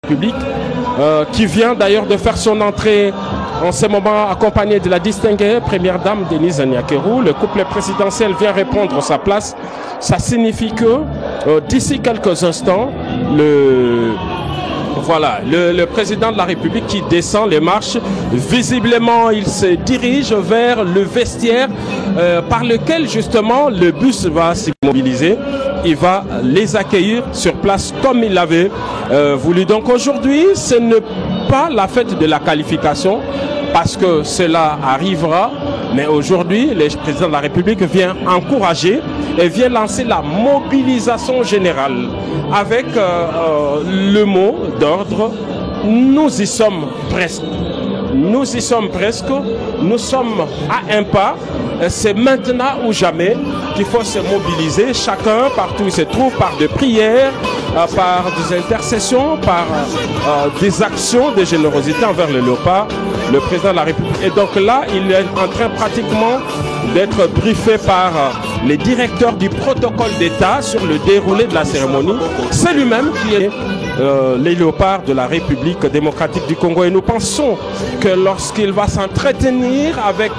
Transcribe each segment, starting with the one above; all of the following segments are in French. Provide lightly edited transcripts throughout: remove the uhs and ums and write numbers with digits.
République, qui vient d'ailleurs de faire son entrée en ce moment accompagné de la distinguée première dame Denise Niakerou. Le couple présidentiel vient répondre à sa place. Ça signifie que d'ici quelques instants, le président de la République qui descend les marches, visiblement il se dirige vers le vestiaire par lequel justement le bus va s'immobiliser. Il va les accueillir sur place comme il l'avait voulu. Donc aujourd'hui, ce n'est pas la fête de la qualification parce que cela arrivera. Mais aujourd'hui, le président de la République vient encourager et vient lancer la mobilisation générale avec le mot d'ordre. Nous y sommes presque. Nous y sommes presque. Nous sommes à un pas. C'est maintenant ou jamais qu'il faut se mobiliser. Chacun, partout où il se trouve, par des prières, par des intercessions, par des actions de générosité envers le léopard, le président de la République. Et donc là, il est en train pratiquement d'être briefé par les directeurs du protocole d'État sur le déroulé de la cérémonie. C'est lui-même qui est les léopards de la République démocratique du Congo. Et nous pensons que lorsqu'il va s'entretenir avec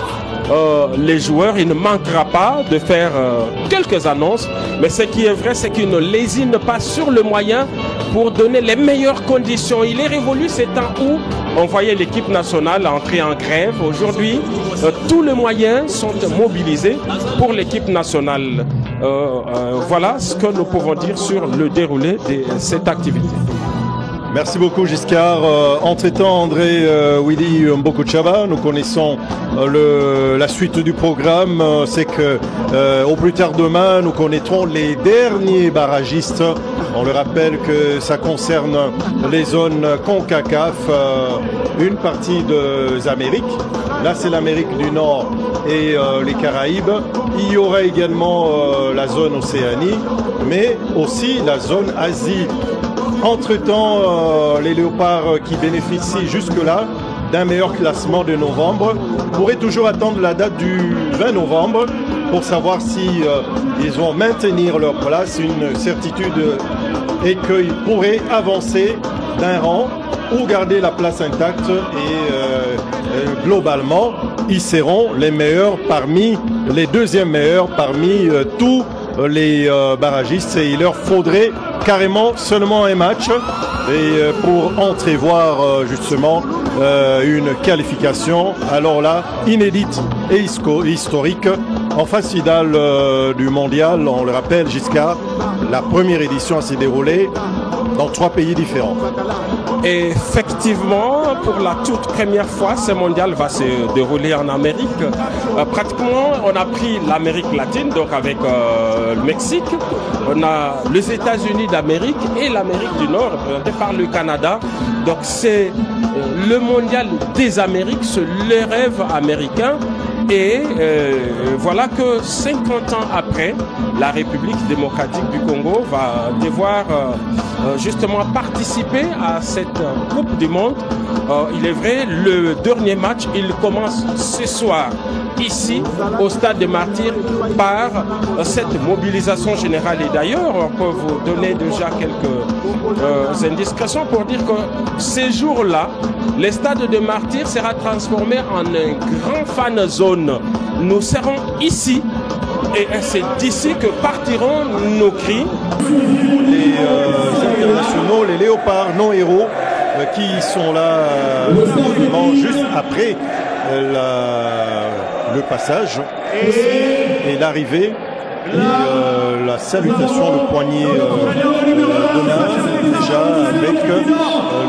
les joueurs, il ne manquera pas de faire quelques annonces. Mais ce qui est vrai, c'est qu'il ne lésine pas sur le moyen pour donner les meilleures conditions. Il est révolu ces temps où on voyait l'équipe nationale entrer en grève. Aujourd'hui, tous les moyens sont mobilisés pour l'équipe nationale. Voilà ce que nous pouvons dire sur le déroulé de cette activité. Merci beaucoup Giscard. Entre-temps, André Willy Mbokochava, nous connaissons la suite du programme. C'est que au plus tard demain, nous connaîtrons les derniers barragistes. On le rappelle que ça concerne les zones CONCACAF, une partie des Amériques. Là, c'est l'Amérique du Nord et les Caraïbes. Il y aura également la zone Océanie, mais aussi la zone Asie. Entre-temps, les léopards qui bénéficient jusque-là d'un meilleur classement de novembre pourraient toujours attendre la date du 20 novembre pour savoir si ils vont maintenir leur place. Une certitude est qu'ils pourraient avancer d'un rang ou garder la place intacte et globalement, ils seront les meilleurs parmi les deuxièmes meilleurs parmi tous les barragistes et il leur faudrait carrément seulement un match et pour entrevoir justement une qualification alors là inédite et historique en phase finale du mondial. On le rappelle, Giscard, la première édition s'est déroulée dans 3 pays différents. Et effectivement, pour la toute première fois, ce mondial va se dérouler en Amérique. Pratiquement, on a pris l'Amérique latine, donc avec le Mexique. On a les États-Unis d'Amérique et l'Amérique du Nord, représenté par le Canada. Donc c'est le mondial des Amériques, c'est le rêve américain. Et voilà que 50 ans après, la République démocratique du Congo va devoir justement participer à cette Coupe du Monde. Il est vrai, le dernier match, il commence ce soir, ici, au Stade des Martyrs, par cette mobilisation générale. Et d'ailleurs, on peut vous donner déjà quelques indiscrétions pour dire que ces jours-là, le Stade des Martyrs sera transformé en un grand fan zone. Nous serons ici et c'est d'ici que partiront nos cris. Les internationaux, les léopards non héros qui sont là juste après le passage et l'arrivée et la salutation, le poignet d'honneur déjà avec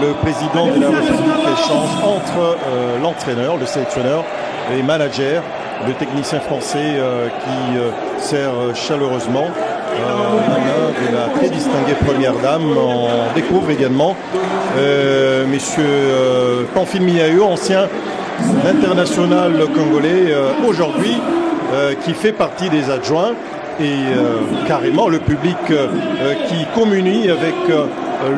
le président de la République échange entre l'entraîneur, le sélectionneur, les managers, le technicien français qui sert chaleureusement la main de la très distinguée première dame. On découvre également monsieur Pamphile Miayo, ancien international congolais aujourd'hui, qui fait partie des adjoints et carrément le public qui communie avec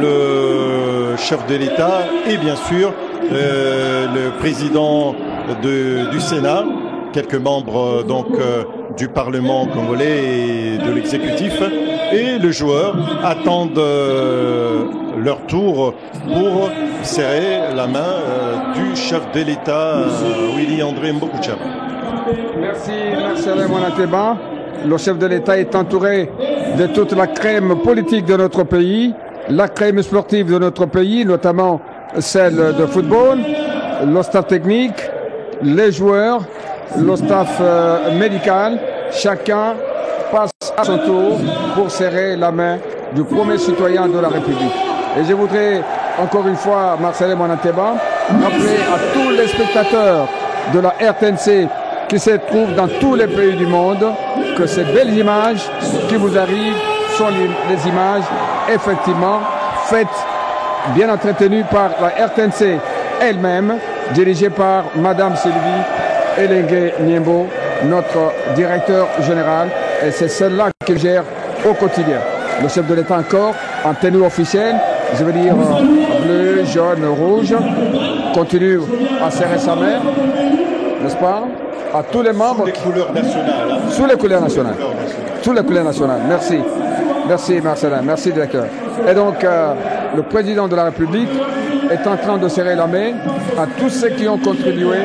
le chef de l'État et bien sûr le président du Sénat, quelques membres donc du Parlement congolais et de l'exécutif, et le joueur attendent leur tour pour serrer la main du chef de l'État, Willy André Mbokouchaba. Merci, Marcel Monateba. Le chef de l'État est entouré de toute la crème politique de notre pays, la crème sportive de notre pays, notamment celle de football, le staff technique, les joueurs, le staff médical. Chacun passe à son tour pour serrer la main du premier citoyen de la République. Et je voudrais encore une fois, Marcel Monateba, rappeler à tous les spectateurs de la RTNC qui se trouvent dans tous les pays du monde que ces belles images qui vous arrivent sont les images effectivement faites, bien entretenues par la RTNC elle-même, dirigée par Madame Sylvie Elengue Niembo, notre directeur général, et c'est celle-là qui gère au quotidien. Le chef de l'État encore, en tenue officielle, je veux dire bleu, jaune, rouge, continue à serrer sa main, n'est-ce pas? À tous les membres. Sous les couleurs nationales. Hein. Sous les couleurs nationales. Sous les couleurs nationales. Merci. Merci Marcelin. Merci directeur. Et donc, le président de la République est en train de serrer la main à tous ceux qui ont contribué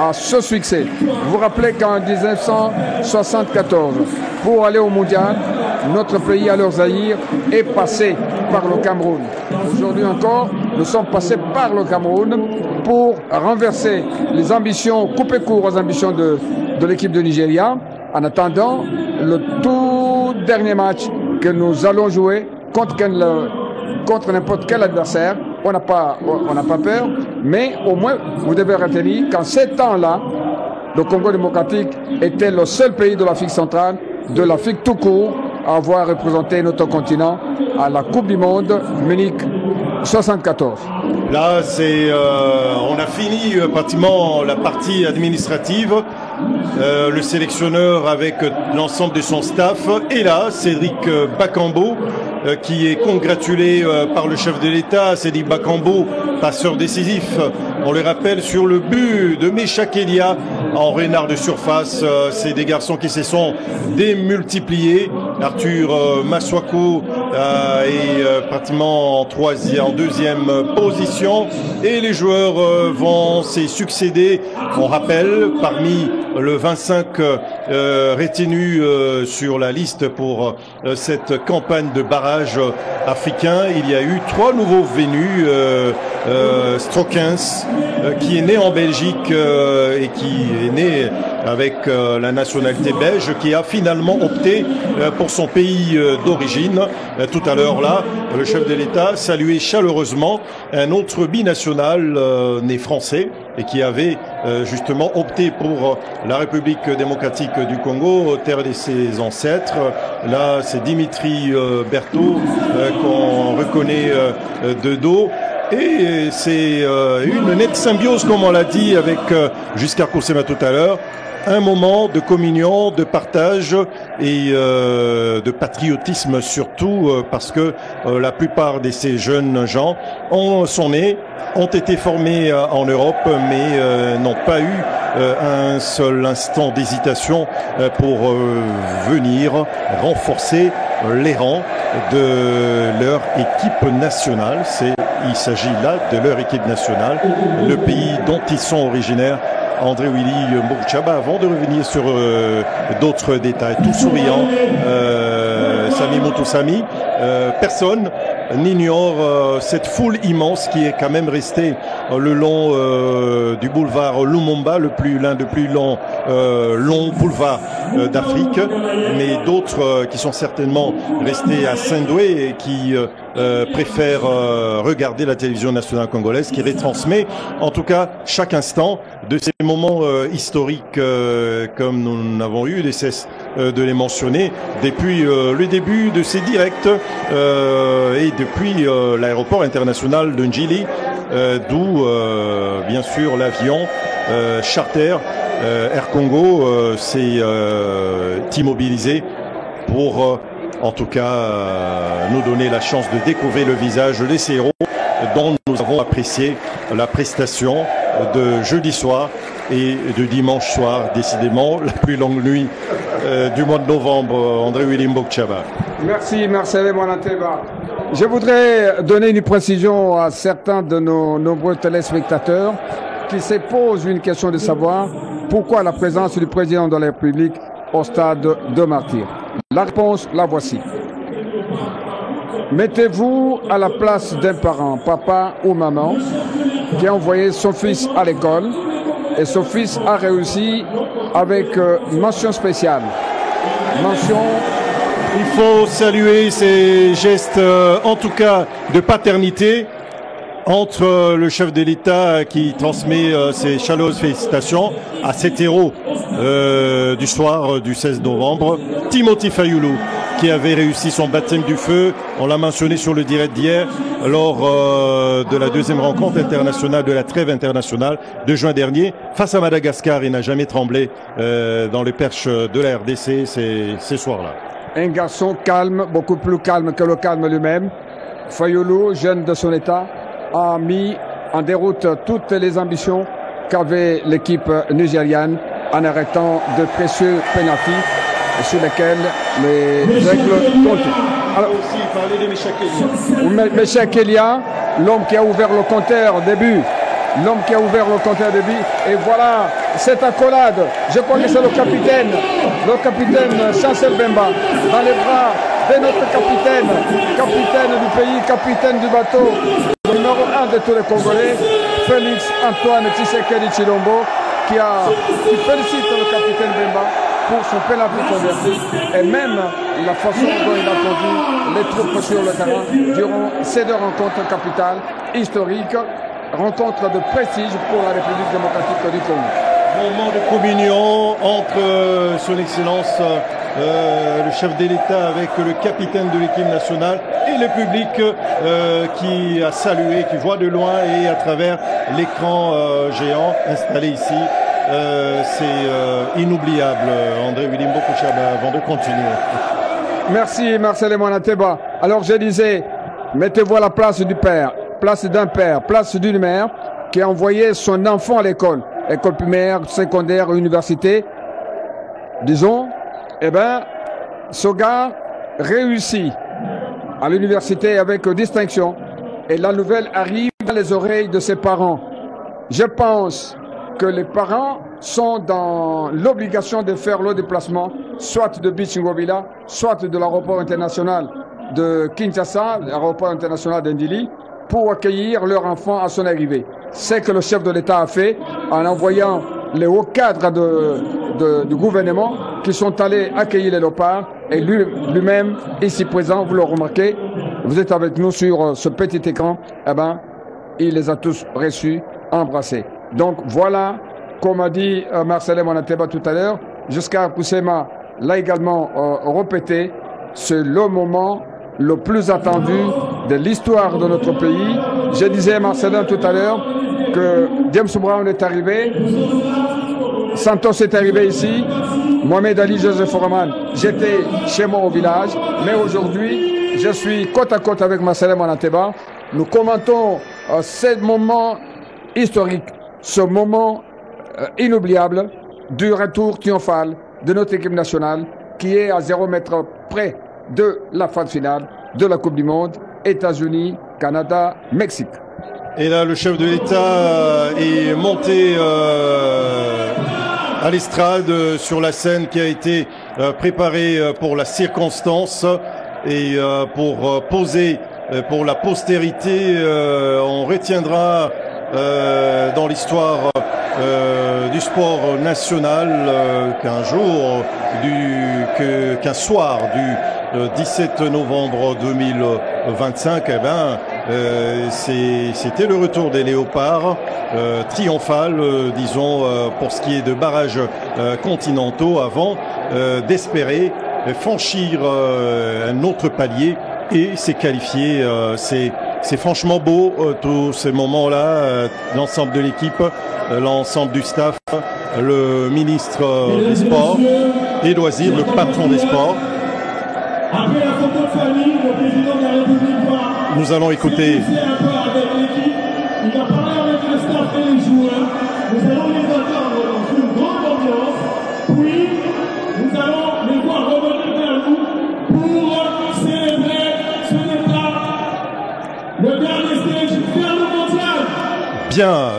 à ce succès. Vous vous rappelez qu'en 1974, pour aller au mondial, notre pays, alors Zaïre, est passé par le Cameroun. Aujourd'hui encore, nous sommes passés par le Cameroun pour renverser les ambitions, couper court aux ambitions de l'équipe de Nigeria, en attendant le tout dernier match que nous allons jouer contre n'importe quel adversaire. On n'a pas peur, mais au moins, vous devez retenir qu'en ces temps-là, le Congo démocratique était le seul pays de l'Afrique centrale, de l'Afrique tout court, à avoir représenté notre continent à la Coupe du Monde Munich 74. Là, on a fini pratiquement la partie administrative. Le sélectionneur avec l'ensemble de son staff est là, Cédric Bakambu, qui est congratulé par le chef de l'État. Cédric Bakambu, passeur décisif, on le rappelle, sur le but de Meshak Elia en renard de surface. C'est des garçons qui se sont démultipliés. Arthur Maswako est pratiquement en deuxième position, et les joueurs vont se succéder. On rappelle, parmi le 25 retenu sur la liste pour cette campagne de barrage africain, il y a eu 3 nouveaux venus. Strokens, qui est né en Belgique et qui est né avec la nationalité belge, qui a finalement opté pour son pays d'origine. Tout à l'heure, là, le chef de l'État saluait chaleureusement un autre binational né français et qui avait justement opté pour la République démocratique du Congo, terre de ses ancêtres. Là, c'est Dimitri Berthaud qu'on reconnaît de dos. Et c'est une nette symbiose, comme on l'a dit avec Giscard Koussema tout à l'heure. Un moment de communion, de partage et de patriotisme surtout, parce que la plupart de ces jeunes gens sont nés, ont été formés en Europe, mais n'ont pas eu un seul instant d'hésitation pour venir renforcer les rangs de leur équipe nationale. Il s'agit là de leur équipe nationale, le pays dont ils sont originaires. André Willy Mbokouchaba, avant de revenir sur d'autres détails, tout souriant, Sami Moutoussami, personne n'ignore cette foule immense qui est quand même restée le long du boulevard Lumumba, l'un des plus longs boulevards d'Afrique, mais d'autres qui sont certainement restés à Saint-Doué et qui préfèrent regarder la télévision nationale congolaise, qui retransmet en tout cas chaque instant de ces moments historiques, comme nous n'avons eu de cesse de les mentionner depuis le début de ces directs et depuis l'aéroport international de Njili, d'où bien sûr l'avion charter Air Congo s'est immobilisé pour en tout cas nous donner la chance de découvrir le visage de ces héros dont nous avons apprécié la prestation de jeudi soir et de dimanche soir, décidément, la plus longue nuit du mois de novembre, André Willy Mbokchaba. Merci Marcel Mwanateba. Je voudrais donner une précision à certains de nos nombreux téléspectateurs qui se posent une question de savoir pourquoi la présence du président de la République au stade de Martyrs. La réponse, la voici. Mettez-vous à la place d'un parent, papa ou maman, qui a envoyé son fils à l'école et son fils a réussi avec mention spéciale. Mention. Il faut saluer ces gestes, en tout cas de paternité, entre le chef de l'État qui transmet ses chaleureuses félicitations à cet héros du soir du 16 novembre, Timothy Fayulu, qui avait réussi son baptême du feu. On l'a mentionné sur le direct d'hier lors de la deuxième rencontre internationale de la trêve internationale de juin dernier. Face à Madagascar, il n'a jamais tremblé dans les perches de la RDC ces soirs-là. Un garçon calme, beaucoup plus calme que le calme lui-même. Fayulu, jeune de son état, a mis en déroute toutes les ambitions qu'avait l'équipe nigériane en arrêtant de précieux pénaltys sur lesquels les règles comptaient. Alors, aussi parler de Meshack Elia. Meshack Elia, l'homme qui a ouvert le compteur au début. L'homme qui a ouvert le compteur de but. Et voilà, cette accolade. Je crois que c'est le capitaine Chancel Bemba, dans les bras de notre capitaine du pays, capitaine du bateau, le numéro 1 de tous les Congolais, Félix Antoine Tshisekedi Tshilombo, qui félicite le capitaine Bemba pour son pénalty converti et même la façon dont il a conduit les troupes sur le terrain durant ces deux rencontres capitales historiques. Rencontre de prestige pour la République démocratique du Congo. Moment de communion entre son Excellence le chef de l'État avec le capitaine de l'équipe nationale et le public qui a salué, qui voit de loin et à travers l'écran géant installé ici. C'est inoubliable, André Willy Mbokchaba, avant de continuer. Merci Marcel Mwanateba. Alors je disais, mettez-vous à la place du père. Place d'un père, place d'une mère qui a envoyé son enfant à l'école, école primaire, secondaire, université. Disons, eh bien, ce gars réussit à l'université avec distinction et la nouvelle arrive dans les oreilles de ses parents. Je pense que les parents sont dans l'obligation de faire le déplacement, soit de Bichingobila, soit de l'aéroport international de Kinshasa, l'aéroport international d'Indili, pour accueillir leur enfant à son arrivée. C'est ce que le chef de l'État a fait en envoyant les hauts cadres du gouvernement qui sont allés accueillir les léopards et lui-même, ici présent, vous le remarquez, vous êtes avec nous sur ce petit écran, eh ben, il les a tous reçus, embrassés. Donc voilà, comme a dit Marcel Mwanateba tout à l'heure, jusqu'à Koussema l'a également répété, c'est le moment le plus attendu de l'histoire de notre pays. Je disais à Marcelin tout à l'heure que James Brown est arrivé, Santos est arrivé ici, Mohamed Ali Joseph Foreman, j'étais chez moi au village, mais aujourd'hui, je suis côte à côte avec Marcel Mwanateba. Nous commentons ce moment historique, ce moment inoubliable du retour triomphal de notre équipe nationale qui est à 0 mètre près de la phase finale de la Coupe du Monde, États-Unis, Canada, Mexique. Et là, le chef de l'État est monté à l'estrade sur la scène qui a été préparée pour la circonstance et pour poser pour la postérité. On retiendra dans l'histoire du sport national qu'un jour, qu'un soir du 17 novembre 2025, eh ben, c'était le retour des léopards triomphal, disons, pour ce qui est de barrages continentaux, avant d'espérer franchir un autre palier et s'est qualifié. C'est franchement beau, tous ces moments-là, l'ensemble de l'équipe, l'ensemble du staff, le ministre des Sports et Loisirs, le patron des Sports. Nous allons écouter. Il a parlé avec le staff et les joueurs. Nous allons les entendre. Bien,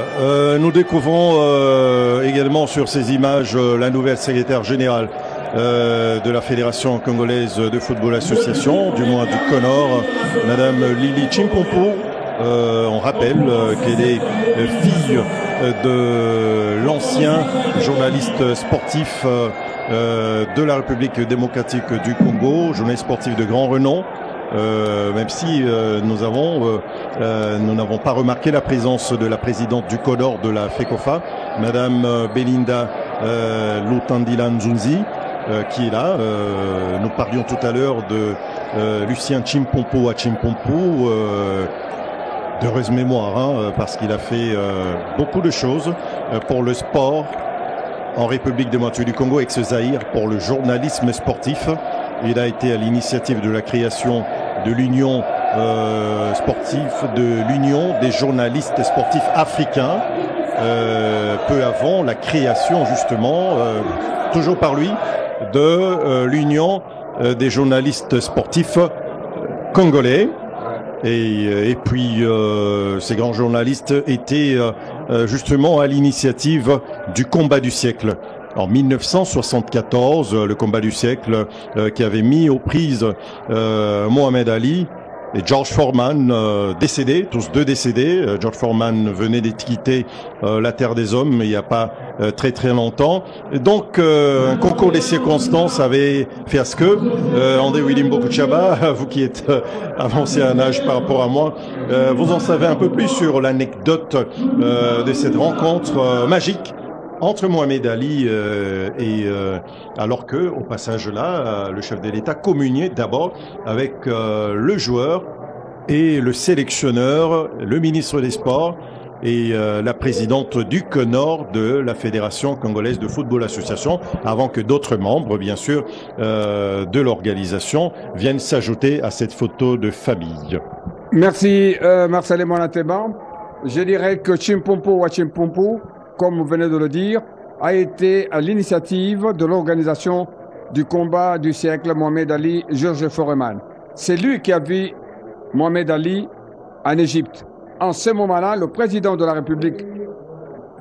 nous découvrons également sur ces images la nouvelle secrétaire générale de la Fédération congolaise de football association, du moins du CONOR, Madame Lili Chimpompo. On rappelle qu'elle est fille de l'ancien journaliste sportif de la République démocratique du Congo, journaliste sportif de grand renom. Même si nous n'avons pas remarqué la présence de la présidente du CONOR de la FECOFA, Madame Belinda Lutandila Nzunzi, qui est là. Nous parlions tout à l'heure de Lucien Chimpompo à Chimpompo, d'heureuse mémoire, hein, parce qu'il a fait beaucoup de choses pour le sport en République démocratique du Congo, ex-Zaïre, pour le journalisme sportif. Il a été à l'initiative de la création de l'Union sportive, de l'Union des journalistes sportifs africains, peu avant la création justement, toujours par lui, de l'Union des journalistes sportifs congolais. Et puis ces grands journalistes étaient justement à l'initiative du combat du siècle. En 1974, le combat du siècle qui avait mis aux prises Mohamed Ali et George Foreman, décédés, tous deux décédés. George Foreman venait de quitter la terre des hommes il n'y a pas très longtemps. Et donc, un concours des circonstances avait fait à ce que André William Bokuchaba, vous qui êtes avancé à un âge par rapport à moi, vous en savez un peu plus sur l'anecdote de cette rencontre magique entre Mohamed Ali alors que, au passage là, le chef de l'État communiait d'abord avec le joueur et le sélectionneur, le ministre des Sports et la présidente du CONOR de la Fédération congolaise de football association, avant que d'autres membres, bien sûr, de l'organisation viennent s'ajouter à cette photo de famille. Merci Marcel Monateba. Je dirais que Chimpompo ou Chimpompo, comme vous venez de le dire, a été à l'initiative de l'organisation du combat du siècle Mohamed Ali, George Foreman. C'est lui qui a vu Mohamed Ali en Égypte. En ce moment-là, le président de la République,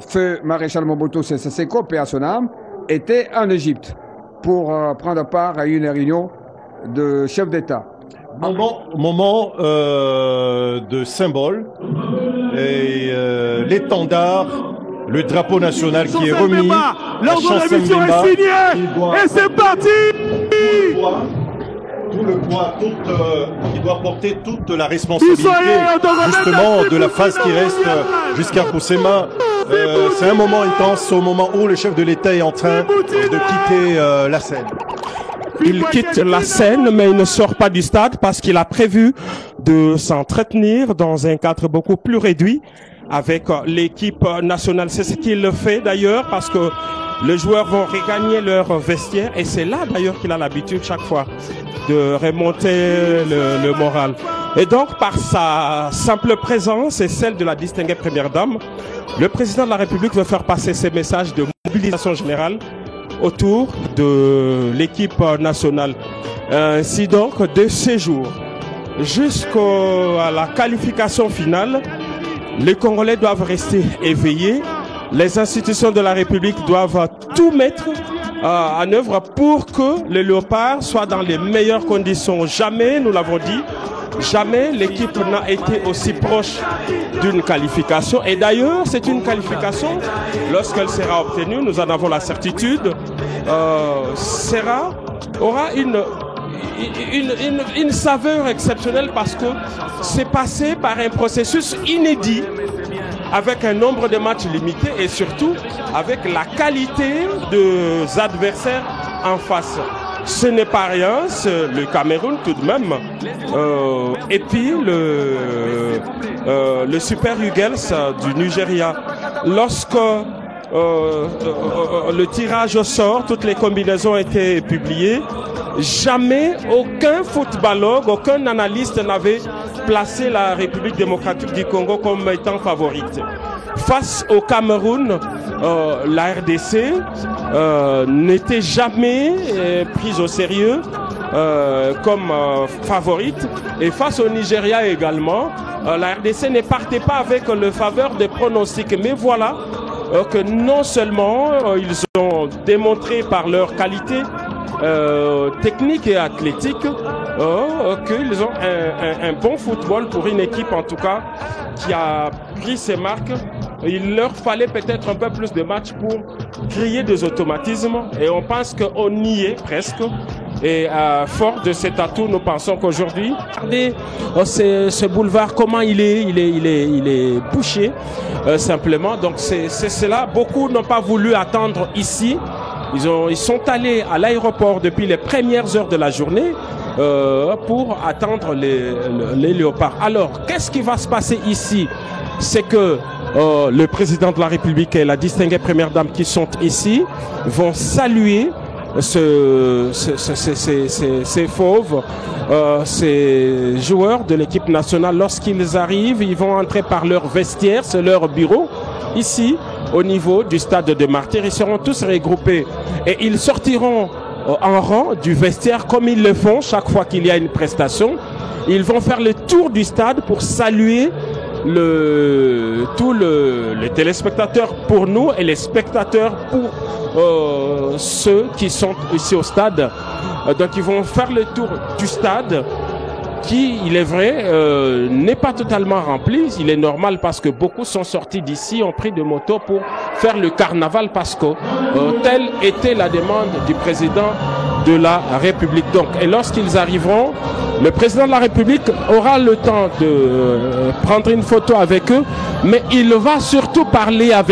feu maréchal Mobutu Sese Seko, paix à son âme, était en Égypte pour prendre part à une réunion de chefs d'État. Moment de symbole et l'étendard, le drapeau national qui est remis. L'ordre de mission est signé et c'est parti. Tout le poids, il doit porter toute la responsabilité justement de la phase qui reste jusqu'à Poussema. C'est un moment intense, au moment où le chef de l'État est en train de quitter la scène. Il quitte la scène, mais il ne sort pas du stade parce qu'il a prévu de s'entretenir dans un cadre beaucoup plus réduit avec l'équipe nationale. C'est ce qu'il fait d'ailleurs parce que les joueurs vont regagner leur vestiaire et c'est là d'ailleurs qu'il a l'habitude chaque fois de remonter le moral. Et donc par sa simple présence et celle de la distinguée première dame, le président de la République veut faire passer ces messages de mobilisation générale autour de l'équipe nationale. Ainsi donc, de ces jours jusqu'à la qualification finale, les Congolais doivent rester éveillés. Les institutions de la République doivent tout mettre en œuvre pour que les Léopards soient dans les meilleures conditions. Jamais, nous l'avons dit, jamais l'équipe n'a été aussi proche d'une qualification. Et d'ailleurs, c'est une qualification, lorsqu'elle sera obtenue, nous en avons la certitude, aura une saveur exceptionnelle parce que c'est passé par un processus inédit avec un nombre de matchs limité et surtout avec la qualité des adversaires en face. Ce n'est pas rien, c'est le Cameroun tout de même. Et puis le Super Eagles du Nigeria. Lorsque le tirage sort, toutes les combinaisons ont été publiées. Jamais aucun footballogue, aucun analyste n'avait placé la République démocratique du Congo comme étant favorite. Face au Cameroun, la RDC n'était jamais prise au sérieux comme favorite. Et face au Nigeria également, la RDC ne partait pas avec le faveur des pronostics. Mais voilà que non seulement ils ont démontré par leur qualité technique et athlétique qu'ils ont un bon football pour une équipe en tout cas qui a pris ses marques. Il leur fallait peut-être un peu plus de matchs pour créer des automatismes et on pense qu'on y est presque. Et fort de cet atout, nous pensons qu'aujourd'hui, regardez ce boulevard, comment il est bouché simplement. Donc c'est cela. Beaucoup n'ont pas voulu attendre ici. Ils sont allés à l'aéroport depuis les premières heures de la journée pour attendre les léopards. Alors, qu'est-ce qui va se passer ici? C'est que le président de la République et la distinguée première dame qui sont ici vont saluer ces fauves, ces joueurs de l'équipe nationale. Lorsqu'ils arrivent, ils vont entrer par leur vestiaire, c'est leur bureau, ici, au niveau du stade de Martyrs. Ils seront tous regroupés et ils sortiront en rang du vestiaire comme ils le font chaque fois qu'il y a une prestation. Ils vont faire le tour du stade pour saluer tous les téléspectateurs pour nous et les spectateurs pour ceux qui sont ici au stade. Donc ils vont faire le tour du stade qui, il est vrai, n'est pas totalement rempli. Il est normal parce que beaucoup sont sortis d'ici, ont pris de moto pour faire le carnaval parce que telle était la demande du président de la République. Donc, et lorsqu'ils arriveront, le président de la République aura le temps de prendre une photo avec eux, mais il va surtout parler avec